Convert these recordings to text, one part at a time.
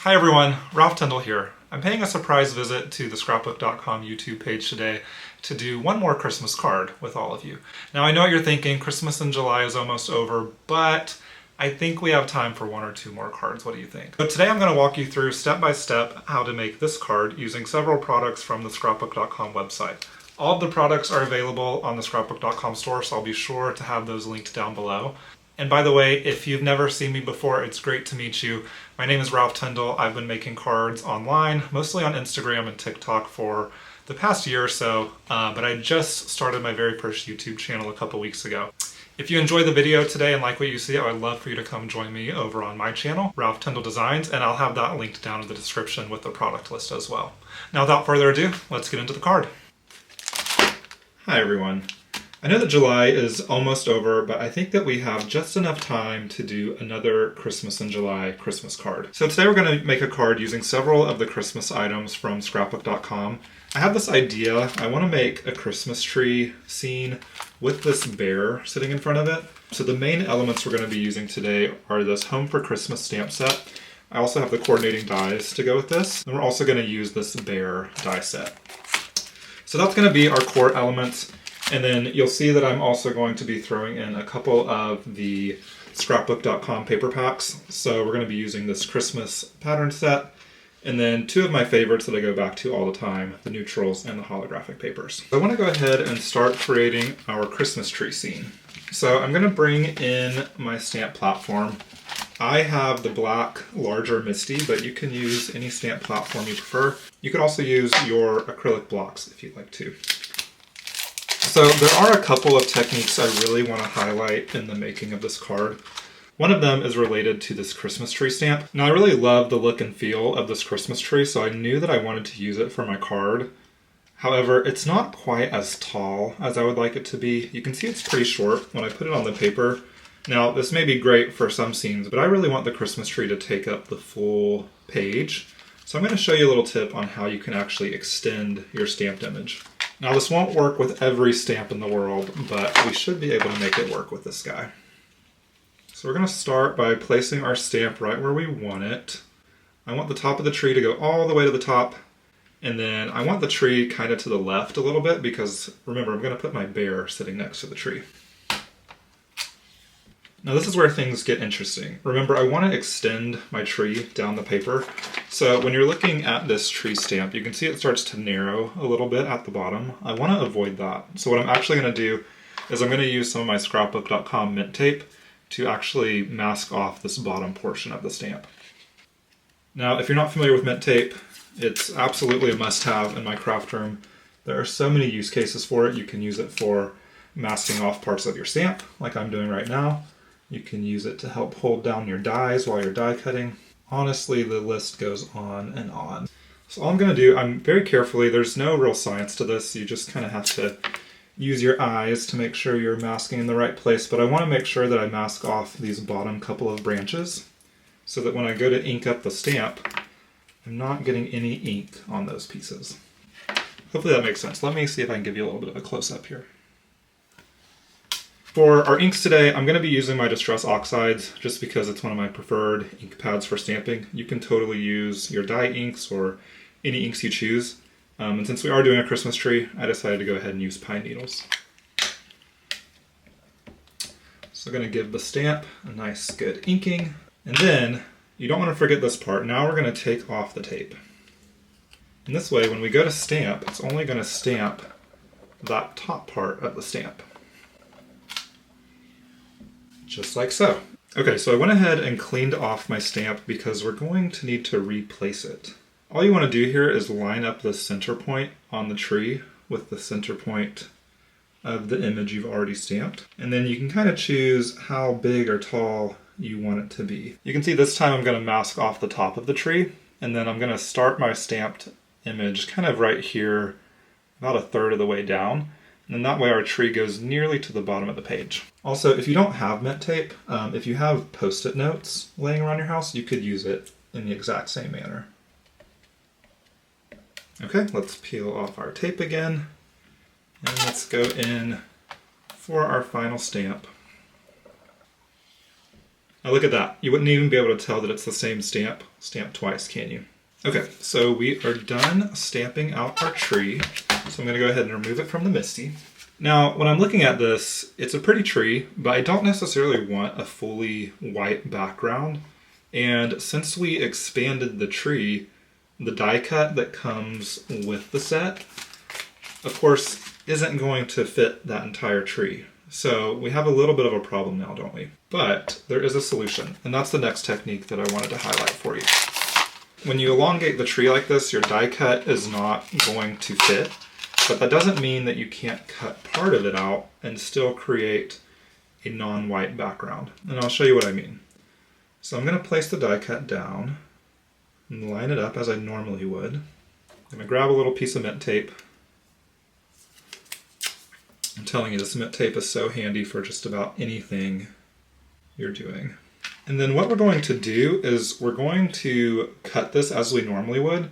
Hi everyone, Ralph Tyndall here. I'm paying a surprise visit to the Scrapbook.com YouTube page today to do one more Christmas card with all of you. Now I know what you're thinking, Christmas in July is almost over, but I think we have time for one or two more cards. What do you think? So today I'm going to walk you through step by step how to make this card using several products from the Scrapbook.com website. All of the products are available on the Scrapbook.com store, so I'll be sure to have those linked down below. And by the way, if you've never seen me before, it's great to meet you. My name is Ralph Tyndall. I've been making cards online, mostly on Instagram and TikTok for the past year or so, but I just started my very first YouTube channel a couple weeks ago. If you enjoy the video today and like what you see, I would love for you to come join me over on my channel, Ralph Tyndall Designs, and I'll have that linked down in the description with the product list as well. Now without further ado, let's get into the card. Hi everyone. I know that July is almost over, but I think that we have just enough time to do another Christmas in July Christmas card. So today we're going to make a card using several of the Christmas items from Scrapbook.com. I have this idea. I want to make a Christmas tree scene with this bear sitting in front of it. So the main elements we're going to be using today are this Home for Christmas stamp set. I also have the coordinating dies to go with this. And we're also going to use this bear die set. So that's going to be our core elements. And then you'll see that I'm also going to be throwing in a couple of the Scrapbook.com paper packs. So we're going to be using this Christmas pattern set, and then two of my favorites that I go back to all the time, the neutrals and the holographic papers. I want to go ahead and start creating our Christmas tree scene. So I'm going to bring in my stamp platform. I have the black larger Misty, but you can use any stamp platform you prefer. You could also use your acrylic blocks if you'd like to. So there are a couple of techniques I really want to highlight in the making of this card. One of them is related to this Christmas tree stamp. Now I really love the look and feel of this Christmas tree, so I knew that I wanted to use it for my card. However, it's not quite as tall as I would like it to be. You can see it's pretty short when I put it on the paper. Now this may be great for some scenes, but I really want the Christmas tree to take up the full page. So I'm going to show you a little tip on how you can actually extend your stamped image. Now this won't work with every stamp in the world, but we should be able to make it work with this guy. So we're going to start by placing our stamp right where we want it. I want the top of the tree to go all the way to the top, and then I want the tree kind of to the left a little bit because, remember, I'm going to put my bear sitting next to the tree. Now this is where things get interesting. Remember, I want to extend my tree down the paper. So when you're looking at this tree stamp, you can see it starts to narrow a little bit at the bottom. I want to avoid that. So what I'm actually going to do is I'm going to use some of my Scrapbook.com mint tape to actually mask off this bottom portion of the stamp. Now, if you're not familiar with mint tape, it's absolutely a must-have in my craft room. There are so many use cases for it. You can use it for masking off parts of your stamp, like I'm doing right now. You can use it to help hold down your dies while you're die cutting. Honestly, the list goes on and on. So all I'm going to do, I'm very carefully, there's no real science to this, you just kind of have to use your eyes to make sure you're masking in the right place, but I want to make sure that I mask off these bottom couple of branches so that when I go to ink up the stamp, I'm not getting any ink on those pieces. Hopefully that makes sense. Let me see if I can give you a little bit of a close-up here. For our inks today, I'm going to be using my Distress Oxides just because it's one of my preferred ink pads for stamping. You can totally use your dye inks or any inks you choose. And since we are doing a Christmas tree, I decided to go ahead and use pine needles. So I'm going to give the stamp a nice good inking. And then, you don't want to forget this part. Now we're going to take off the tape. And this way, when we go to stamp, it's only going to stamp that top part of the stamp. Just like so. Okay, so I went ahead and cleaned off my stamp because we're going to need to replace it. All you want to do here is line up the center point on the tree with the center point of the image you've already stamped. And then you can kind of choose how big or tall you want it to be. You can see this time I'm going to mask off the top of the tree, and then I'm going to start my stamped image kind of right here, about a third of the way down. And then that way our tree goes nearly to the bottom of the page. Also, if you don't have mint tape, if you have Post-it notes laying around your house, you could use it in the exact same manner. Okay, let's peel off our tape again. And let's go in for our final stamp. Now look at that. You wouldn't even be able to tell that it's the same stamp. stamp twice, can you? Okay, so we are done stamping out our tree. So I'm gonna go ahead and remove it from the MISTI. Now, when I'm looking at this, it's a pretty tree, but I don't necessarily want a fully white background. And since we expanded the tree, the die cut that comes with the set, of course, isn't going to fit that entire tree. So we have a little bit of a problem now, don't we? But there is a solution, and that's the next technique that I wanted to highlight for you. When you elongate the tree like this, your die cut is not going to fit, but that doesn't mean that you can't cut part of it out and still create a non-white background. And I'll show you what I mean. So I'm going to place the die cut down and line it up as I normally would. I'm going to grab a little piece of mint tape. I'm telling you, this mint tape is so handy for just about anything you're doing. And then what we're going to do is we're going to cut this as we normally would,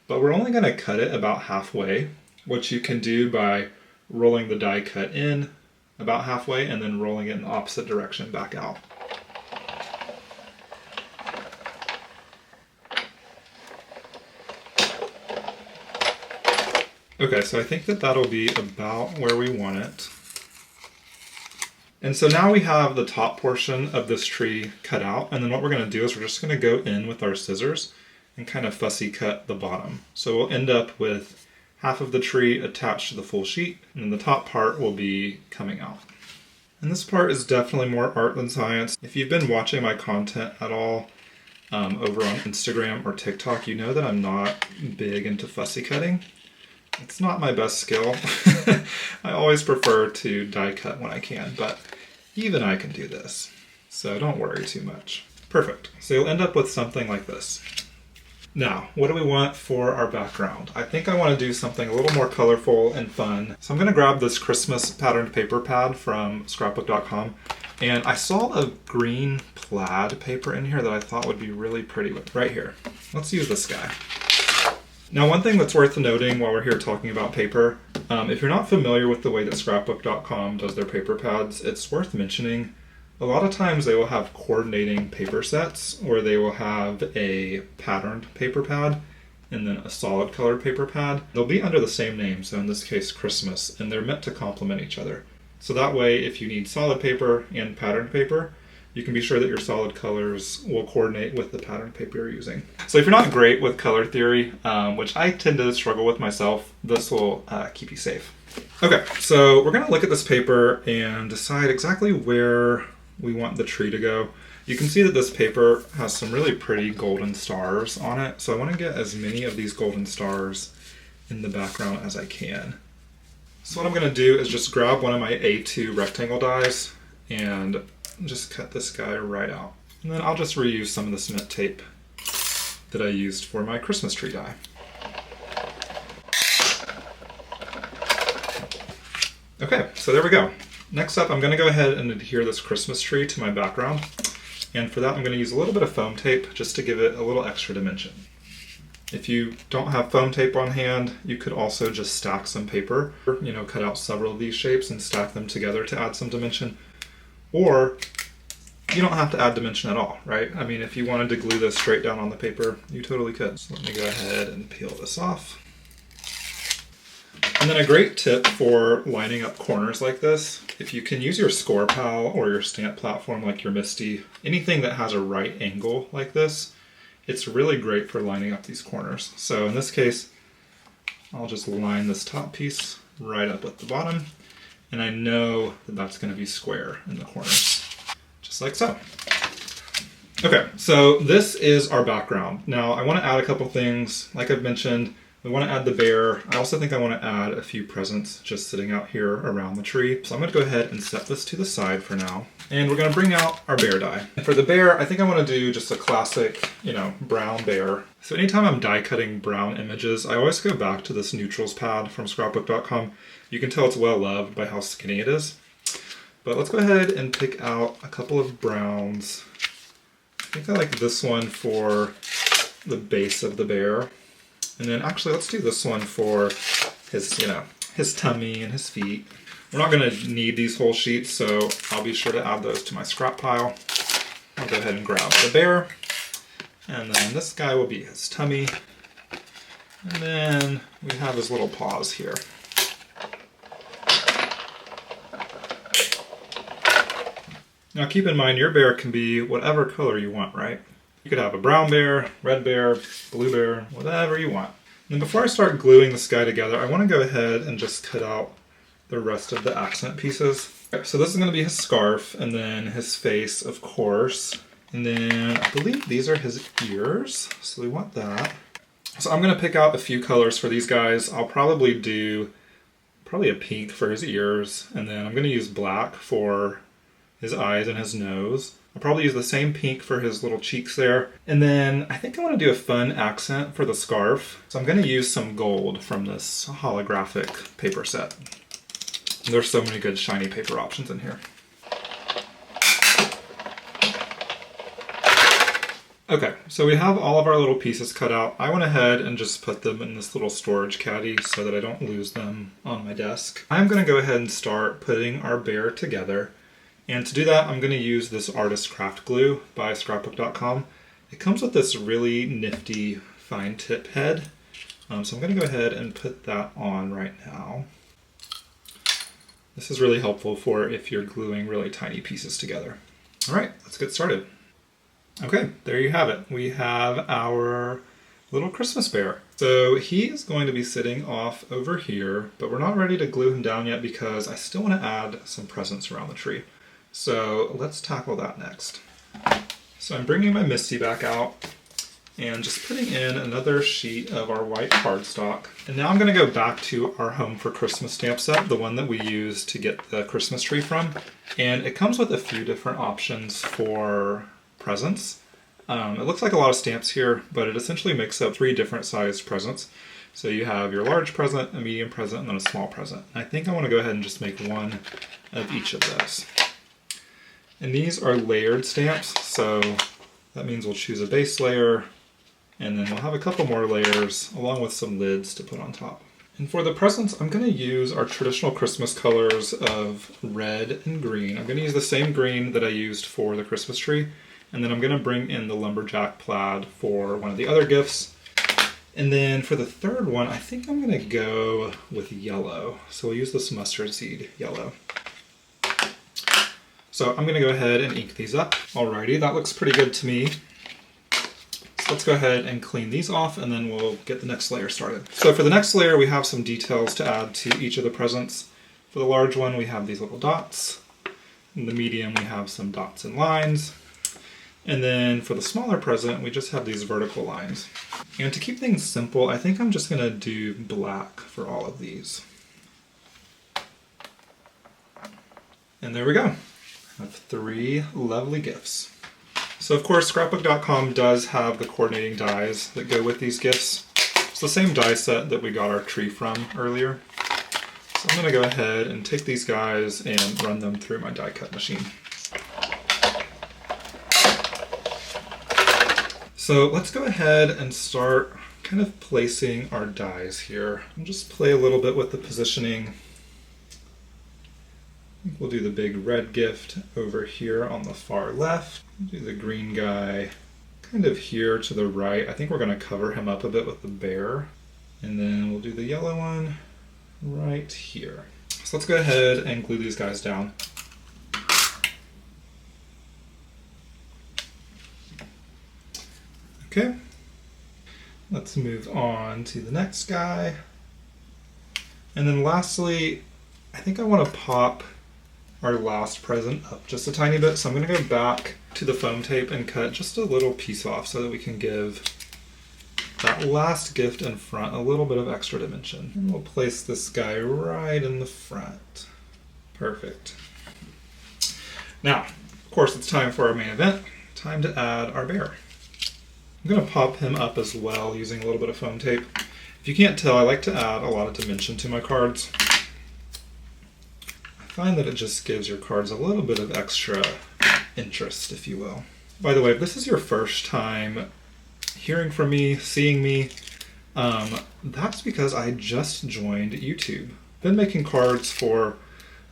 but we're only going to cut it about halfway, which you can do by rolling the die cut in about halfway and then rolling it in the opposite direction back out. Okay, so I think that that'll be about where we want it. And so now we have the top portion of this tree cut out, and then what we're going to do is we're just going to go in with our scissors and kind of fussy cut the bottom. So we'll end up with half of the tree attached to the full sheet, and then the top part will be coming out. And this part is definitely more art than science. If you've been watching my content at all over on Instagram or TikTok, you know that I'm not big into fussy cutting. It's not my best skill. I always prefer to die cut when I can, but even I can do this. So don't worry too much. Perfect. So you'll end up with something like this. Now, what do we want for our background? I think I want to do something a little more colorful and fun. So I'm going to grab this Christmas patterned paper pad from Scrapbook.com. And I saw a green plaid paper in here that I thought would be really pretty right here. Let's use this guy. Now, one thing that's worth noting while we're here talking about paper, if you're not familiar with the way that Scrapbook.com does their paper pads, it's worth mentioning. A lot of times they will have coordinating paper sets where they will have a patterned paper pad and then a solid colored paper pad. They'll be under the same name, so in this case Christmas, and they're meant to complement each other. So that way, if you need solid paper and patterned paper, you can be sure that your solid colors will coordinate with the patterned paper you're using. So if you're not great with color theory, which I tend to struggle with myself, this will keep you safe. Okay, so we're gonna look at this paper and decide exactly where we want the tree to go. You can see that this paper has some really pretty golden stars on it, so I want to get as many of these golden stars in the background as I can. So what I'm going to do is just grab one of my A2 rectangle dies and just cut this guy right out. And then I'll just reuse some of the cement tape that I used for my Christmas tree die. Okay, so there we go. Next up, I'm going to go ahead and adhere this Christmas tree to my background. And for that, I'm going to use a little bit of foam tape just to give it a little extra dimension. If you don't have foam tape on hand, you could also just stack some paper, cut out several of these shapes and stack them together to add some dimension. Or you don't have to add dimension at all, right? I mean, if you wanted to glue this straight down on the paper, you totally could. So let me go ahead and peel this off. And then a great tip for lining up corners like this, if you can use your Scor-Pal or your stamp platform like your MISTI, anything that has a right angle like this, it's really great for lining up these corners. So in this case, I'll just line this top piece right up with the bottom, and I know that that's going to be square in the corners, just like so. Okay, so this is our background. Now I want to add a couple things. Like I've mentioned, we want to add the bear. I also think I want to add a few presents just sitting out here around the tree. So I'm going to go ahead and set this to the side for now. And we're going to bring out our bear die. For the bear, I think I want to do just a classic, brown bear. So anytime I'm die cutting brown images, I always go back to this neutrals pad from Scrapbook.com. You can tell it's well loved by how skinny it is. But let's go ahead and pick out a couple of browns. I think I like this one for the base of the bear. And then actually, let's do this one for his, his tummy and his feet. We're not going to need these whole sheets, so I'll be sure to add those to my scrap pile. I'll go ahead and grab the bear, And then this guy will be his tummy. And then we have his little paws here. Now keep in mind, your bear can be whatever color you want, right? You could have a brown bear, red bear, blue bear, whatever you want. And before I start gluing this guy together, I want to go ahead and just cut out the rest of the accent pieces. Okay, so this is going to be his scarf, and then his face, of course. And then I believe these are his ears, so we want that. So I'm going to pick out a few colors for these guys. I'll probably do a pink for his ears, and then I'm going to use black for his eyes and his nose. I'll probably use the same pink for his little cheeks there. And then I think I want to do a fun accent for the scarf. So I'm going to use some gold from this holographic paper set. There's so many good shiny paper options in here. Okay, so we have all of our little pieces cut out. I went ahead and just put them in this little storage caddy so that I don't lose them on my desk. I'm going to go ahead and start putting our bear together. And to do that, I'm going to use this Artis craft glue by Scrapbook.com. It comes with this really nifty fine tip head. So I'm going to go ahead and put that on right now. This is really helpful for if you're gluing really tiny pieces together. All right, let's get started. Okay, there you have it. We have our little Christmas bear. So he is going to be sitting off over here, but we're not ready to glue him down yet because I still want to add some presents around the tree. So let's tackle that next. So I'm bringing my Misty back out and just putting in another sheet of our white cardstock. And now I'm going to go back to our Home for Christmas stamp set, the one that we used to get the Christmas tree from. And it comes with a few different options for presents. It looks like a lot of stamps here, but it essentially makes up 3 different sized presents. So you have your large present, a medium present, and then a small present. I think I want to go ahead and just make one of each of those. And these are layered stamps, so that means we'll choose a base layer, and then we'll have a couple more layers along with some lids to put on top. And for the presents, I'm going to use our traditional Christmas colors of red and green. I'm going to use the same green that I used for the Christmas tree, and then I'm going to bring in the lumberjack plaid for one of the other gifts. And then for the third one, I think I'm going to go with yellow. So we'll use this mustard seed yellow. So I'm going to go ahead and ink these up. Alrighty, that looks pretty good to me. So let's go ahead and clean these off, and then we'll get the next layer started. So for the next layer, we have some details to add to each of the presents. For the large one, we have these little dots. In the medium, we have some dots and lines. And then for the smaller present, we just have these vertical lines. And to keep things simple, I think I'm just going to do black for all of these. And there we go. I have 3 lovely gifts. So of course, Scrapbook.com does have the coordinating dies that go with these gifts. It's the same die set that we got our tree from earlier. So I'm going to go ahead and take these guys and run them through my die cut machine. So let's go ahead and start kind of placing our dies here. I'll just play a little bit with the positioning. I think we'll do the big red gift over here on the far left. Do the green guy kind of here to the right. I think we're going to cover him up a bit with the bear. And then we'll do the yellow one right here. So let's go ahead and glue these guys down. Okay, let's move on to the next guy. And then lastly, I think I want to pop our last present up just a tiny bit. So I'm going to go back to the foam tape and cut just a little piece off so that we can give that last gift in front a little bit of extra dimension. And we'll place this guy right in the front. Perfect. Now, of course, it's time for our main event. Time to add our bear. I'm going to pop him up as well using a little bit of foam tape. If you can't tell, I like to add a lot of dimension to my cards. I find that it just gives your cards a little bit of extra interest, if you will. By the way, if this is your first time hearing from me, seeing me, that's because I just joined YouTube. I've been making cards for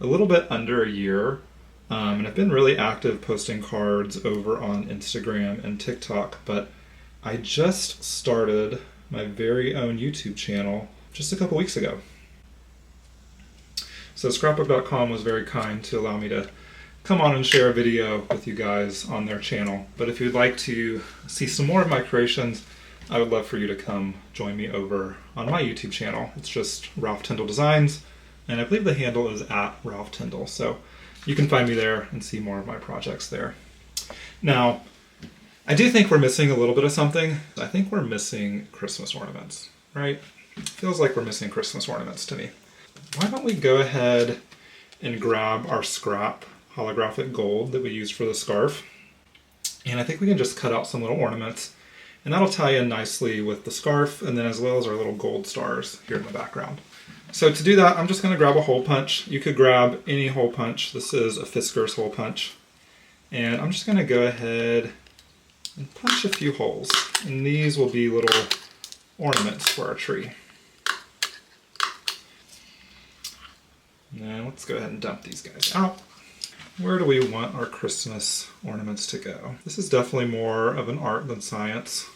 a little bit under a year, and I've been really active posting cards over on Instagram and TikTok, but I just started my very own YouTube channel just a couple weeks ago. So Scrapbook.com was very kind to allow me to come on and share a video with you guys on their channel. But if you'd like to see some more of my creations, I would love for you to come join me over on my YouTube channel. It's just Ralph Tyndall Designs, and I believe the handle is at Ralph Tyndall. So you can find me there and see more of my projects there. Now, I do think we're missing a little bit of something. I think we're missing Christmas ornaments, right? It feels like we're missing Christmas ornaments to me. Why don't we go ahead and grab our scrap holographic gold that we used for the scarf. And I think we can just cut out some little ornaments, and that'll tie in nicely with the scarf, and then as well as our little gold stars here in the background. So to do that, I'm just going to grab a hole punch. You could grab any hole punch. This is a Fiskars hole punch. And I'm just going to go ahead and punch a few holes. And these will be little ornaments for our tree. Now let's go ahead and dump these guys out. Where do we want our Christmas ornaments to go? This is definitely more of an art than science.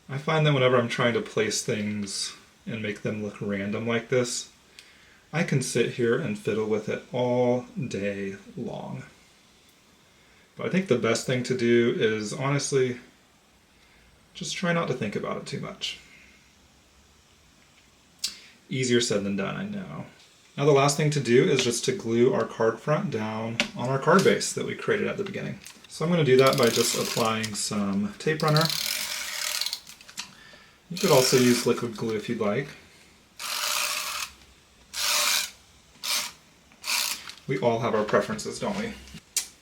I find that whenever I'm trying to place things and make them look random like this, I can sit here and fiddle with it all day long. But I think the best thing to do is honestly just try not to think about it too much. Easier said than done, I know. Now the last thing to do is just to glue our card front down on our card base that we created at the beginning. So I'm going to do that by just applying some tape runner. You could also use liquid glue if you'd like. We all have our preferences, don't we?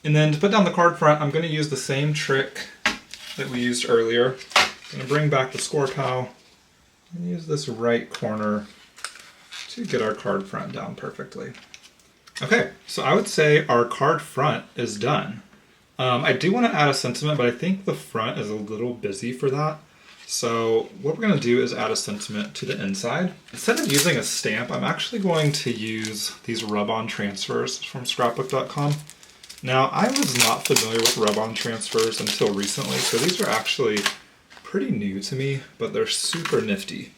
And then to put down the card front, I'm going to use the same trick that we used earlier. I'm going to bring back the Scor-Pal and use this right corner to get our card front down perfectly. Okay, so I would say our card front is done. I do want to add a sentiment, but I think the front is a little busy for that. So what we're going to do is add a sentiment to the inside. Instead of using a stamp, I'm actually going to use these rub-on transfers from Scrapbook.com. Now, I was not familiar with rub-on transfers until recently, so these are actually pretty new to me, but they're super nifty.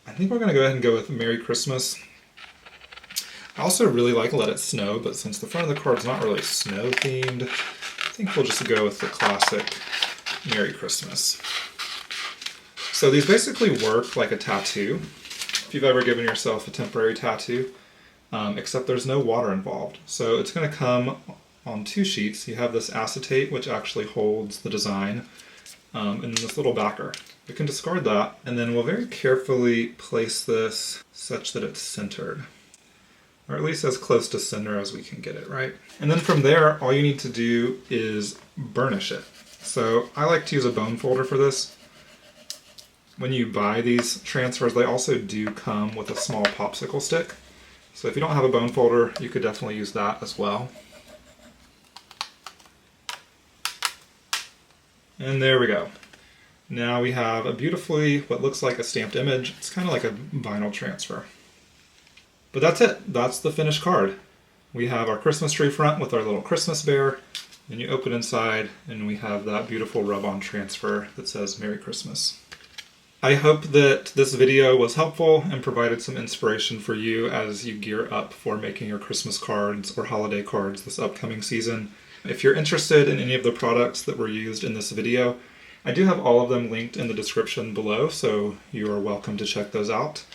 I think we're going to go ahead and go with Merry Christmas. I also really like Let It Snow, but since the front of the card's not really snow themed, I think we'll just go with the classic Merry Christmas. So these basically work like a tattoo, if you've ever given yourself a temporary tattoo, except there's no water involved. So it's going to come on two sheets. You have this acetate, which actually holds the design, and this little backer. We can discard that, and then we'll very carefully place this such that it's centered. Or at least as close to center as we can get it, right? And then from there, all you need to do is burnish it. So I like to use a bone folder for this. When you buy these transfers, they also do come with a small popsicle stick. So if you don't have a bone folder, you could definitely use that as well. And there we go. Now we have a beautifully, what looks like a stamped image. It's kind of like a vinyl transfer. But that's it. That's the finished card. We have our Christmas tree front with our little Christmas bear. And you open inside and we have that beautiful rub-on transfer that says Merry Christmas. I hope that this video was helpful and provided some inspiration for you as you gear up for making your Christmas cards or holiday cards this upcoming season. If you're interested in any of the products that were used in this video, I do have all of them linked in the description below, so you are welcome to check those out.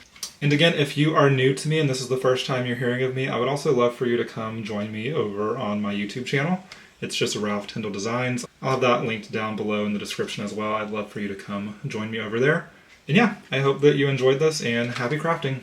And again, if you are new to me and this is the first time you're hearing of me, I would also love for you to come join me over on my YouTube channel. It's just Ralph Tyndall Designs. I'll have that linked down below in the description as well. I'd love for you to come join me over there. And yeah, I hope that you enjoyed this, and happy crafting!